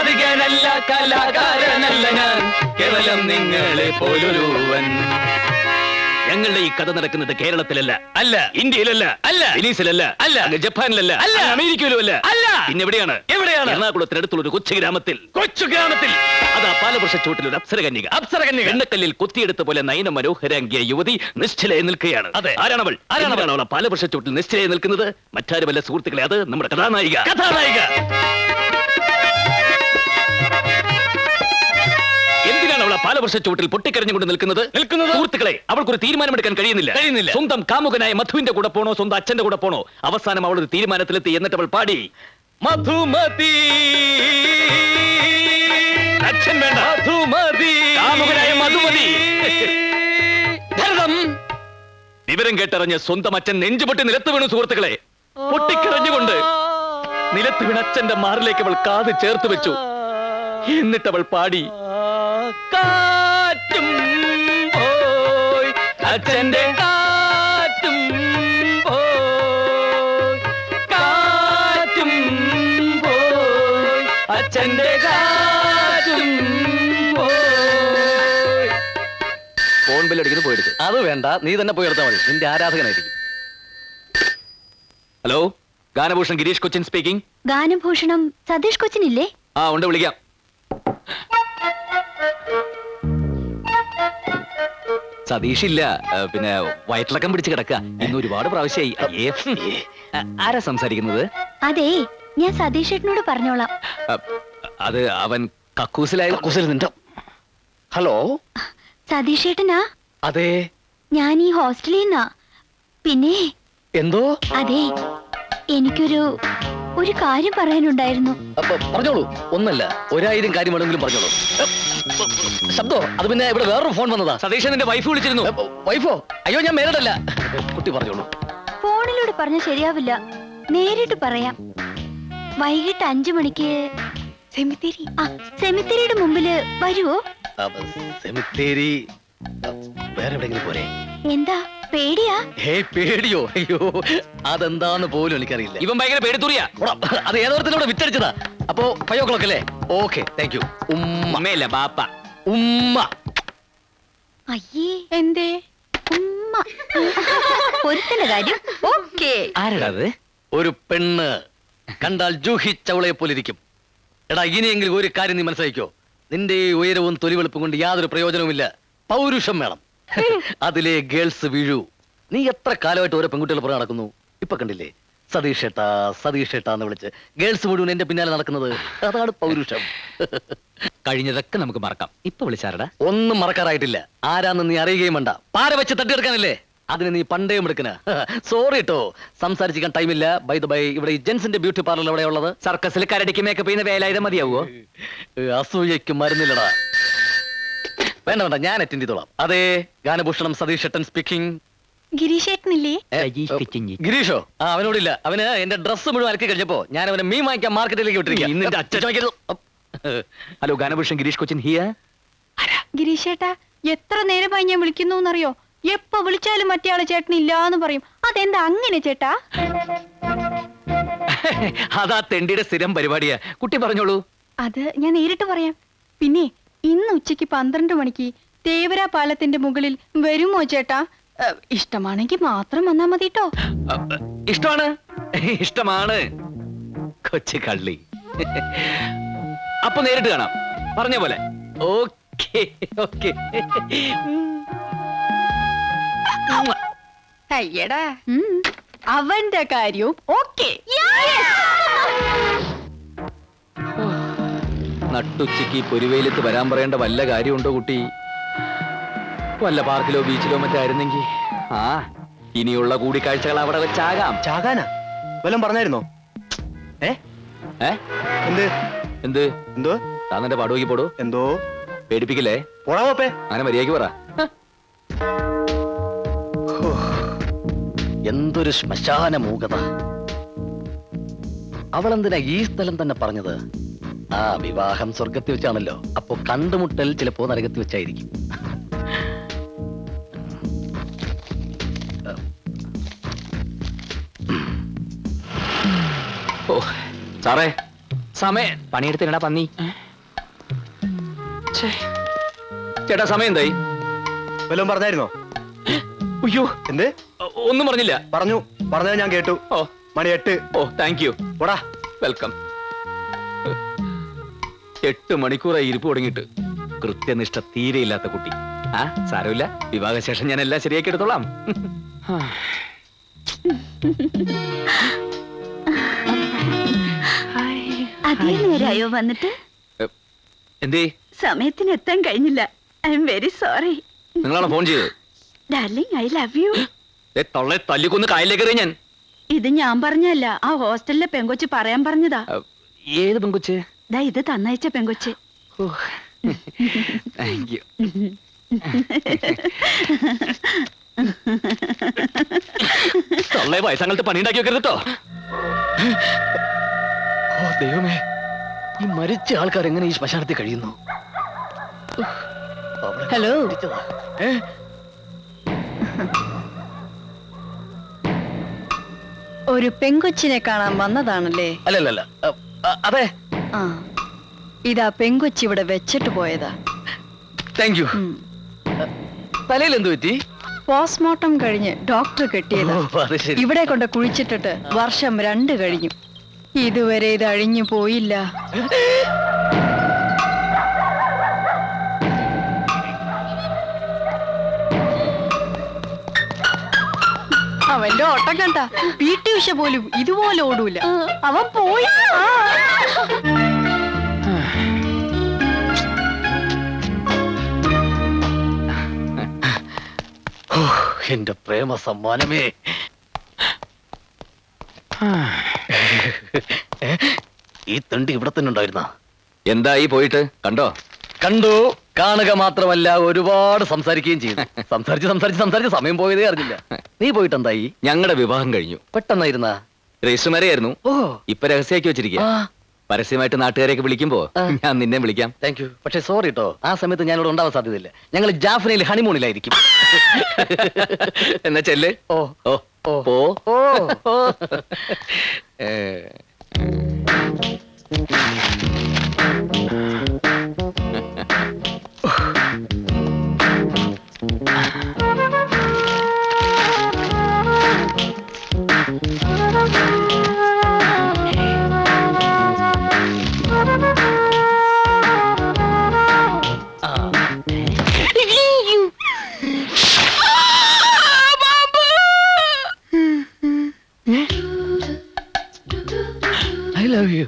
സാധികനല്ല കലാകാരനല്ല ഞാൻ, കേവലം നിങ്ങളെ പോലൊരുവൻ. ഞങ്ങളുടെ ഈ കഥ നടക്കുന്നത് കേരളത്തിലല്ല, അല്ല ഇന്ത്യയിലല്ല, അല്ല വെനീസിലല്ല, അല്ല ജപ്പാനിലല്ല, അല്ല അമേരിക്കയിലും അല്ല, അല്ല പിന്നെ എവിടെയാണ്? എറണാകുളത്തിനടുത്തുള്ള ഒരു കൊച്ചു ഗ്രാമത്തിൽ അതാ പാലവൃക്ഷച്ചൂട്ടിൽ ഒരു അപ്സരകന്യക എണ്ണക്കല്ലിൽ കൊത്തിയെടുത്ത പോലെ നയന മനോഹരാംഗിയ യുവതി നിശ്ചലയായി നിൽക്കുകയാണ്. ആരാണവൾ? അവളെ പാലവൃക്ഷച്ചൂട്ടിൽ നിശ്ചലയായി നിൽക്കുന്നത്? മറ്റാരുമല്ല സുഹൃത്തുക്കളെ, അത് നമ്മുടെ കഥാനായിക. എന്തിനാണ് അവളെ പാലവൃക്ഷച്ചൂട്ടിൽ പൊട്ടിക്കരഞ്ഞുകൊണ്ട് നിൽക്കുന്നത്? സുഹൃത്തുക്കളെ, അവൾക്കൊരു തീരുമാനമെടുക്കാൻ കഴിയുന്നില്ല. സ്വന്തം കാമുകനായ മധുവിന്റെ കൂടെ പോണോ സ്വന്തം അച്ഛന്റെ കൂടെ പോണോ? അവസാനം അവൾ ഒരു തീരുമാനത്തിലെത്തി. എന്നിട്ട് അവൾ പാടി, മധുമതി അച്ഛൻ വേണ്ട, മധുമതി കാമുകനായ മധുമതി. വിവരം കേട്ടറിഞ്ഞ് സ്വന്തം അച്ഛൻ നെഞ്ചുപൊട്ടി നിലത്ത് വീണു. സുഹൃത്തുക്കളെ, പൊട്ടിക്കരഞ്ഞുകൊണ്ട് നിലത്ത് വീണ അച്ഛന്റെ മാറിലേക്ക് അവൾ കാത് ചേർത്ത് വെച്ചു. എന്നിട്ട് അവൾ പാടി, കാറ്റും പോയി അച്ഛന്റെ കാറ്റും പോയി, കാറ്റും പോയി അച്ഛന്റെ കാറ്റും പോയി. ഫോൺ ബില്ലടിക്കുന്നത് പോയെടുത്ത്. അത് വേണ്ട, നീ തന്നെ പോയി എടുത്താൽ മതി, നിന്റെ ആരാധകനായിരിക്കും. Hello, Ganabhushan Girish Cochin speaking. ഗാനഭൂഷണം സതീഷ് കൊച്ചിനില്ലേ? ആ ഉണ്ട്, വിളിക്കാം. സതീഷ് ഇല്ല, പിന്നെ വയറ്റിളക്കം പിടിച്ച് കിടക്കുക. ഇന്ന് ഒരുപാട് പ്രാവശ്യമായി. ആരാ സംസാരിക്കുന്നത്? അതെ, ഞാൻ സതീഷ് ഏട്ടനോട് പറഞ്ഞോളാം. അത് അവൻ കക്കൂസിലായ. ഹലോ, സതീഷ് ഏട്ടനാ? അതെ, ഞാൻ ഈ ഹോസ്റ്റലിൽ നിന്നാ. പിന്നെ എന്തോ? അതെ, എനിക്കൊരു കാര്യം പറയാനുണ്ടായിരുന്നു. പറഞ്ഞോളൂ. ഒന്നല്ല, 1000 കാര്യം വേണമെങ്കിലും പറഞ്ഞോളൂ. ശബ്ദോ, അത് പിന്നെ ഇവിടെ വേറൊരു ഫോൺ വന്നതാ. സതീഷ് നിന്റെ വൈഫ് വിളിച്ചിരുന്നു. വൈഫോ? അയ്യോ, ഞാൻ മേലടല്ല. കുട്ടി പറഞ്ഞോളൂ. ഫോണിലൂടെ പറഞ്ഞ ശരിയാവില്ല, നേരിട്ട് പറയാം. വൈകിട്ട് 5 മണിക്ക് സെമിത്തേരിയുടെ മുമ്പില് വരുവോ? സെമിത്തേരി വേറെ എവിടെയെങ്കിലും പോരെ? എന്താ പേടിയാ? പേടിയോ? അയ്യോ, അതെന്താന്ന് പോലും എനിക്കറിയില്ല. ഇവൻ ഭയങ്കര പേടിത്തൂറിയാ. അത് ഏതോരത്തിലൂടെ വിറ്റടിച്ചതാ. അപ്പോ 5 o'clock അല്ലേ? Okay, thank you. ഉമ്മ ബാപ്പ. ഉമ്മ. അയ്യേ, എന്തേ ഉമ്മ? ഒരുത്തന്റെ കാര്യം ഓക്കെ. ആരാ അത്? ഒരു പെണ്ണ് കണ്ടാൽ ജൂഹി ചൗളയെ പോലിരിക്കും. എടാ, ഇനിയെങ്കിലും ഒരു കാര്യം നീ മനസ്സിലാക്കിക്കോ. നിന്റെ ഉയരവും തൊലിവെളുപ്പും കൊണ്ട് യാതൊരു പ്രയോജനവുമില്ല. പൗരുഷം വേണം. അതിലെ ഗേൾസ് വീഴൂ. നീ എത്ര കാലമായിട്ട് ഓരോ പെൺകുട്ടികൾ പുറകെ നടക്കുന്നു. ഇപ്പൊ കണ്ടില്ലേ, സതീഷ് ഏട്ടാ സതീഷ് ഏട്ടാ എന്ന് വിളിച്ച് ഗേൾസ് മുഴുവൻ എന്റെ പിന്നാലെ നടക്കുന്നത്. അതാണ് പൗരുഷം. കഴിഞ്ഞതൊക്കെ നമുക്ക് മറക്കാം. ഇപ്പൊ വിളിച്ചാരടാ? ഒന്നും മറക്കാറായിട്ടില്ല. ആരാന്ന് നീ അറിയുകയും വേണ്ട. പാര വെച്ച് തട്ടിയെടുക്കാനല്ലേ? അതിന് നീ പണ്ടേ എടുക്കണ. സോറി കേട്ടോ, സംസാരിച്ചിരിക്കാൻ ടൈമില്ല. ബൈ ദ ബൈ, ഇവിടെ ഈ ജെൻസിന്റെ ബ്യൂട്ടി പാർലർ എവിടെ ഉള്ളത്? സർക്കസിൽ കരടിക്ക് മേക്കപ്പ് ചെയ്യുന്ന വേലായുധം മതിയാവോ? അസൂയയ്ക്ക് മരുന്നില്ലടാ. വേണ്ട വേണ്ട, ഞാൻ അറ്റൻഡ് ചെയ്തോളാം. അതെ, ഗാനഭൂഷണം സതീഷ് ഏട്ടൻ സ്പീക്കിംഗ്. ഗിരീഷ് ഏട്ടനില്ലേ? ഗിരീഷോ? അവനോടില്ല. അവന് എന്റെ ഡ്രസ്സ് മുഴുവൻ അലക്കി കഴിഞ്ഞപ്പോ ഞാൻ അവനെ മീൻ വാങ്ങിക്കാൻ മാർക്കറ്റിലേക്ക് വിട്ടിരിക്കുക. Hello, Ganabhushan Girish Cochin here. ഗിരീഷ് ഏട്ടാ, എത്ര നേരമായി ഞാൻ വിളിക്കുന്നു എന്നറിയോ? എപ്പോ വിളിച്ചാലും മറ്റേ ആള് ചേട്ടൻ ഇല്ലാന്ന് പറയും. അതെന്താ അങ്ങനെ ചേട്ടാ? അതാ തെണ്ടിയുടെ സ്ഥിരം പരിപാടിയാ. കുട്ടി പറഞ്ഞോളൂ. അത് ഞാൻ നേരിട്ട് പറയാം. പിന്നെ ഇന്ന് ഉച്ചയ്ക്ക് 12 മണിക്ക് തേവര പാലത്തിന്റെ മുകളിൽ വരുമോ ചേട്ടാ? ഇഷ്ടമാണെങ്കിൽ മാത്രം വന്നാ മതി കേട്ടോ. ഇഷ്ടമാണ്, ഇഷ്ടമാണ്. കൊച്ചു കള്ളി. അപ്പൊ നേരിട്ട് കാണാം, പറഞ്ഞ പോലെ. Okay okay. അയ്യടാ, അവന്റെ കാര്യവും ഓക്കെ. നട്ടുച്ചയ്ക്ക് പൊരുവെയിലത്ത് വരാൻ പറയേണ്ട വല്ല കാര്യമുണ്ടോ കുട്ടി? വല്ല പാർക്കിലോ ബീച്ചിലോ മറ്റോ ആയിരുന്നെങ്കിൽ. ആ, ഇനിയുള്ള കൂടിക്കാഴ്ചകൾ അവിടെ വെച്ചാകാം. ചാകാനാ വല്ലതും പറഞ്ഞായിരുന്നോ? എന്ത് എന്ത് എന്തോ? താന്നെ പാടുവെക്കി പോടൂ. എന്തോ പേടിപ്പിക്കില്ലേ? പോടാവേ. അങ്ങനെ മര്യാദയ്ക്ക് പറ. എന്തൊരു ശ്മശാന മൂകത. അവളെന്തിനാ ഈ സ്ഥലം തന്നെ പറഞ്ഞത്? ആ, വിവാഹം സ്വർഗത്തിൽ വെച്ചാണല്ലോ. അപ്പൊ കണ്ടുമുട്ടൽ ചിലപ്പോ നരകത്തിൽ വെച്ചായിരിക്കും. ഓ സാറേ, സമയം പണിയെടുത്തിടാ പന്നി. ചേട്ടാ സമയം എന്തായി? വല്ലതും പറഞ്ഞായിരുന്നോ? അയ്യോ, എന്ത്? ഒന്നും പറഞ്ഞില്ല. പറഞ്ഞത് ഞാൻ കേട്ടു. ഓ മണി 8. ഓ താങ്ക് യു. പോടാ. വെൽക്കം. 8 മണിക്കൂറായി ഇരിപ്പ് തുടങ്ങിയിട്ട്. കൃത്യനിഷ്ഠ തീരെയില്ലാത്ത കുട്ടി. ആ സാരമില്ല, വിവാഹശേഷം ഞാൻ എല്ലാം ശരിയാക്കി എടുത്തോളാം. അതേ നേരായോ വന്നിട്ട്? എന്തേ? സമയത്തിന് എത്താൻ കഴിഞ്ഞില്ല. I am very sorry. നിങ്ങളാണോ ഫോൺ ചെയ്തത്? Darling, I love you. തൊള്ളെ തല്ലിക്കൊന്ന് കായലിലേക്ക് എറിയ ഞാൻ. ഇത് ഞാൻ പറഞ്ഞല്ല, ആ ഹോസ്റ്റലിലെ പെങ്കൊച്ച് പറയാൻ പറഞ്ഞതാ. ഏത് പെങ്കൊച്ച്? ദാ ഇത് തന്നയച്ച പെങ്കൊച്ച്. Thank you. തൊള്ളെ വയസ്സങ്ങൾക്ക് പണി ഉണ്ടാക്കി വെക്കരുത് കേട്ടോ. ഓ ദൈവമേ, ഈ മരിച്ച ആൾക്കാർ എങ്ങനെ ഈ ശ്മശാനത്തിൽ കഴിയുന്നു? ഹലോ. ഒരു പെങ്കൊച്ചിനെ കാണാൻ വന്നതാണല്ലേ? അല്ലല്ല, അതെ. ആ, ഇതാ പെങ്കൊച്ചി ഇവിടെ വെച്ചിട്ട് പോയതാ. Thank you. തലയിൽ എന്ത് പറ്റി? പോസ്റ്റ്മോർട്ടം കഴിഞ്ഞ് ഡോക്ടർ കെട്ടിയതാ. ഓ, അത് ശരി. ഇവിടെ കൊണ്ട് കുഴിച്ചിട്ടിട്ട് വർഷം 2 കഴിഞ്ഞു. ഇതുവരെ ഇത് അഴിഞ്ഞു പോയില്ല. അവന്റെ ഓട്ടം കണ്ട PT ഉഷ പോലും ഇതുപോലെ ഓടൂല. അവൻ പോയി. എന്റെ പ്രേമ സമ്മാനമേ. ഈ തണ്ടി ഇവിടെ തന്നെ ഉണ്ടായിരുന്ന? എന്തായി പോയിട്ട്? കണ്ടോ? കണ്ടു. കാണുക മാത്രമല്ല, ഒരുപാട് സംസാരിക്കുകയും ചെയ്തു. സംസാരിച്ച് സമയം പോയതേ അറിഞ്ഞില്ല. നീ പോയിട്ട് എന്തായി? ഞങ്ങളുടെ വിവാഹം കഴിഞ്ഞു. പെട്ടെന്നായിരുന്ന? രജിസ്റ്റർ മാരെയായിരുന്നു. ഓ, ഇപ്പൊ രഹസ്യമാക്കി വെച്ചിരിക്കുക. പരസ്യമായിട്ട് നാട്ടുകാരെയൊക്കെ വിളിക്കുമ്പോ ഞാൻ നിന്നെ വിളിക്കാം. Thank you. പക്ഷെ സോറി കേട്ടോ, ആ സമയത്ത് ഞാനിവിടെ ഉണ്ടാവാൻ സാധ്യതയില്ല. ഞങ്ങൾ ജാഫ്നയിൽ ഹണിമൂണിലായിരിക്കും. എന്നാ ചെല്ല്. ഓ ഓ ഓ പോ. ഓ ഓ. I love you.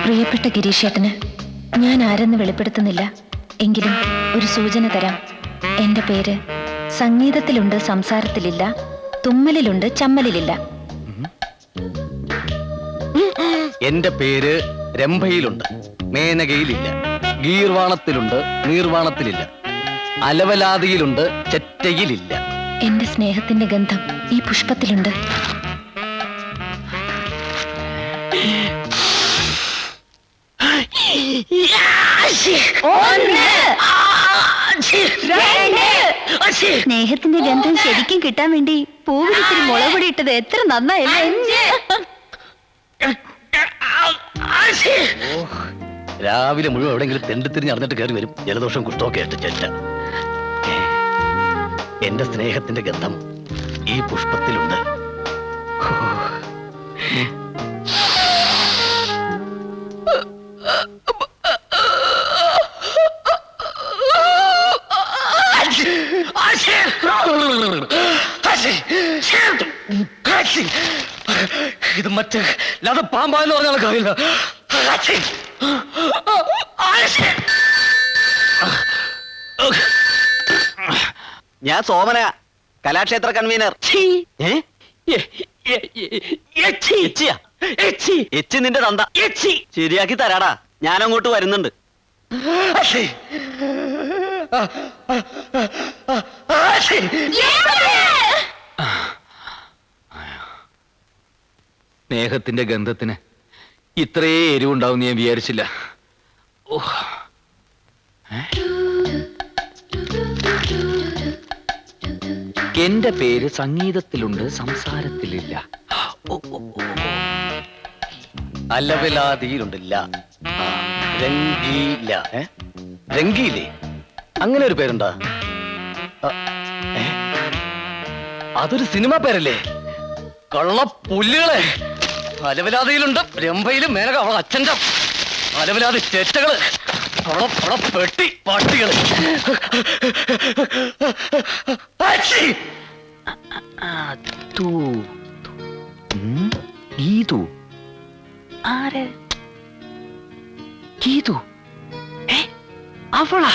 പ്രിയപ്പെട്ട ഗിരീഷേട്ടന് ഞാൻ ആരെന്ന് വെളിപ്പെടുത്തുന്നില്ല. എങ്കിലും ഒരു സൂചന തരാം. എന്റെ പേര് സംഗീതത്തിലുണ്ട്, സംസാരത്തിലില്ല, തുമ്മലിലുണ്ട്, ചമ്മലിലില്ല. എന്റെ പേര് രംഭയിലുണ്ട്, മേനകയിലില്ല, ഗീർവാണത്തിലുണ്ട്, നീർവാണത്തിലില്ല, അലവലാതിയിലുണ്ട്, ചെറ്റയിലില്ല. എന്റെ സ്നേഹത്തിന്റെ ഗന്ധം ഈ പുഷ്പത്തിലുണ്ട്. സ്നേഹത്തിന്റെ ഗന്ധം ശരിക്കും കിട്ടാൻ വേണ്ടി പൂവിലിത്തിരി മുളകുപൊടി ഇട്ടത് എത്ര നന്നായില്ലേ? രാവിലെ മുഴുവൻ എവിടെയെങ്കിലും തെണ്ടിത്തിരിഞ്ഞ് അറിഞ്ഞിട്ട് കയറി വരും. ജലദോഷം കുഷ്ടമൊക്കെ ആയിട്ട് ചെറ്റ. എന്റെ സ്നേഹത്തിന്റെ ഗന്ധം ഈ പുഷ്പത്തിലുണ്ട്. ഇത് മറ്റേ അത് പാമ്പാന്ന് പറഞ്ഞാൽ കാര്യമില്ല. ഞാൻ സോമന, കലാക്ഷേത്ര കൺവീനർ. എച്ചി നിന്റെ തന്ത. ശരിയാക്കി തരാടാ, ഞാൻ അങ്ങോട്ട് വരുന്നുണ്ട്. സ്നേഹത്തിന്റെ ഗന്ധത്തിന് ഇത്രേ എരിവുണ്ടാവും ഞാൻ വിചാരിച്ചില്ല. ഓ എന്റെ പേര് സംഗീതത്തിലുണ്ട് സംസാരത്തിലില്ല. ഓ, ഓ, ഓ. അലവിലാതിയിലുണ്ടില്ല. രംഗീല. രംഗീലേ, അങ്ങനെ ഒരു പേരുണ്ടാ? ഏ? അതൊരു സിനിമ പേരല്ലേ? കള്ള പുല്ലുകളെ. അലവിലാതിയിലുണ്ട് രംഭയിലും മേനക അവളെ അച്ഛൻ്റെ അലവിലാതി ചേറ്റകള്, അവളെ പെട്ടി പട്ടികള്. ആച്ചി! ഗീതു ആര്? ഗീതു അവളാ?